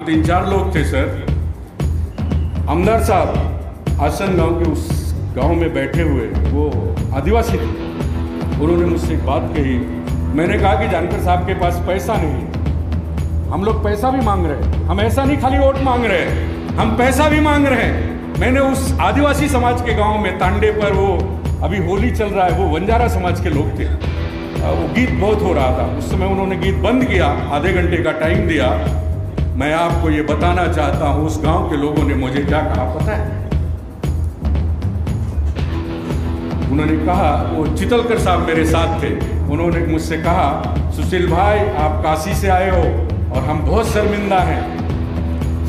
3-4 लोग थे सर। आमदार साहब आसन गांव के उस गांव में बैठे हुए वो आदिवासी थे। उन्होंने मुझसे एक बात कही। मैंने कहा कि जानकर साहब के पास पैसा नहीं, हम लोग पैसा भी मांग रहे हैं, हम ऐसा नहीं खाली वोट मांग रहे हैं, हम पैसा भी मांग रहे हैं। मैंने उस आदिवासी समाज के गांव में तांडे पर, वो अभी होली चल रहा है, वो बंजारा समाज के लोग थे, वो गीत बहुत हो रहा था। उस समय उन्होंने गीत बंद किया, आधे घंटे का टाइम दिया। मैं आपको ये बताना चाहता हूं उस गांव के लोगों ने मुझे क्या कहा पता है? उन्होंने कहा, वो चितलकर साहब मेरे साथ थे, उन्होंने मुझसे कहा, सुशील भाई आप काशी से आए हो और हम बहुत शर्मिंदा हैं।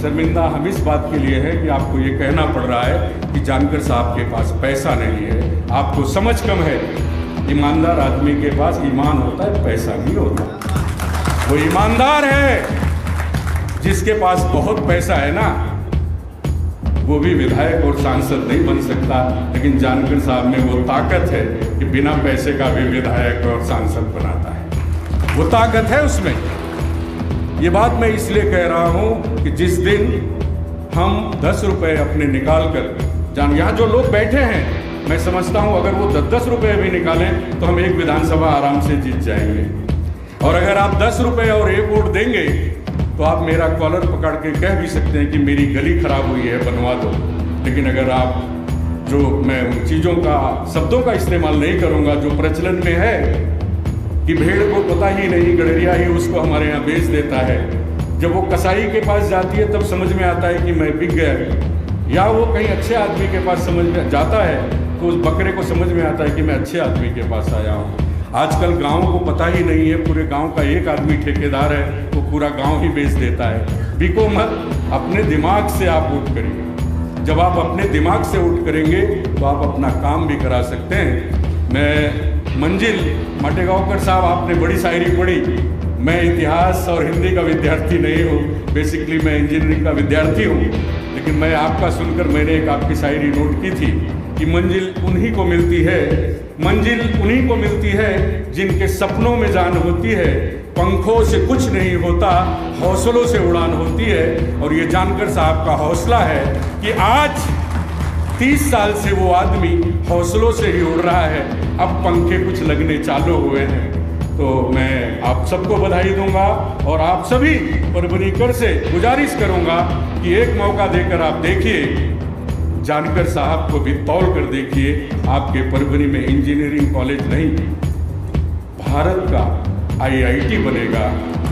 शर्मिंदा हम इस बात के लिए है कि आपको ये कहना पड़ रहा है कि जानकर साहब के पास पैसा नहीं है, आपको समझ कम है। ईमानदार आदमी के पास ईमान होता है, पैसा नहीं होता। वो ईमानदार है जिसके पास बहुत पैसा है ना, वो भी विधायक और सांसद नहीं बन सकता, लेकिन जानकर साहब में वो ताकत है कि बिना पैसे का भी विधायक और सांसद बनाता है। वो ताकत है उसमें। ये बात मैं इसलिए कह रहा हूं कि जिस दिन हम 10 रुपए अपने निकाल कर यहाँ जो लोग बैठे हैं, मैं समझता हूं अगर वो 10 रुपए भी निकालें तो हम एक विधानसभा आराम से जीत जाएंगे। और अगर आप 10 रुपए और 1 वोट देंगे तो आप मेरा कॉलर पकड़ के कह भी सकते हैं कि मेरी गली खराब हुई है, बनवा दो। लेकिन अगर आप जो मैं उन चीज़ों का, शब्दों का इस्तेमाल नहीं करूँगा जो प्रचलन में है कि भेड़ को पता ही नहीं, गडरिया ही उसको हमारे यहाँ बेच देता है। जब वो कसाई के पास जाती है तब समझ में आता है कि मैं बिक गया, या वो कहीं अच्छे आदमी के पास समझ में जाता है तो उस बकरे को समझ में आता है कि मैं अच्छे आदमी के पास आया हूँ। आजकल गांव को पता ही नहीं है, पूरे गांव का एक आदमी ठेकेदार है, वो पूरा गांव ही बेच देता है। बिको मत, अपने दिमाग से आप वोट करेंगे। जब आप अपने दिमाग से वोट करेंगे तो आप अपना काम भी करा सकते हैं। मैं मंजिल माटेगांवकर साहब, आपने बड़ी शायरी पढ़ी। मैं इतिहास और हिंदी का विद्यार्थी नहीं हूँ, बेसिकली मैं इंजीनियरिंग का विद्यार्थी हूँ, लेकिन मैं आपका सुनकर मैंने एक आपकी शायरी नोट की थी कि मंजिल उन्हीं को मिलती है, मंजिल उन्हीं को मिलती है जिनके सपनों में जान होती है। पंखों से कुछ नहीं होता, हौसलों से उड़ान होती है। और ये जानकर साहब का हौसला है कि आज 30 साल से वो आदमी हौसलों से ही उड़ रहा है, अब पंखे कुछ लगने चालू हुए हैं। तो मैं आप सबको बधाई दूंगा और आप सभी परभनीकर से गुजारिश करूंगा कि एक मौका देकर आप देखिए, जानकर साहब को भी तौल कर देखिए। आपके परभनी में इंजीनियरिंग कॉलेज नहीं, भारत का IIT बनेगा,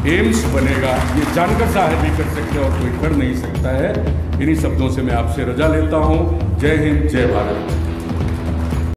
एम्स बनेगा। ये जानकर साहब भी कर सकते हैं और कोई कर नहीं सकता है। इन्हीं शब्दों से मैं आपसे रजा लेता हूँ। जय हिंद, जय भारत।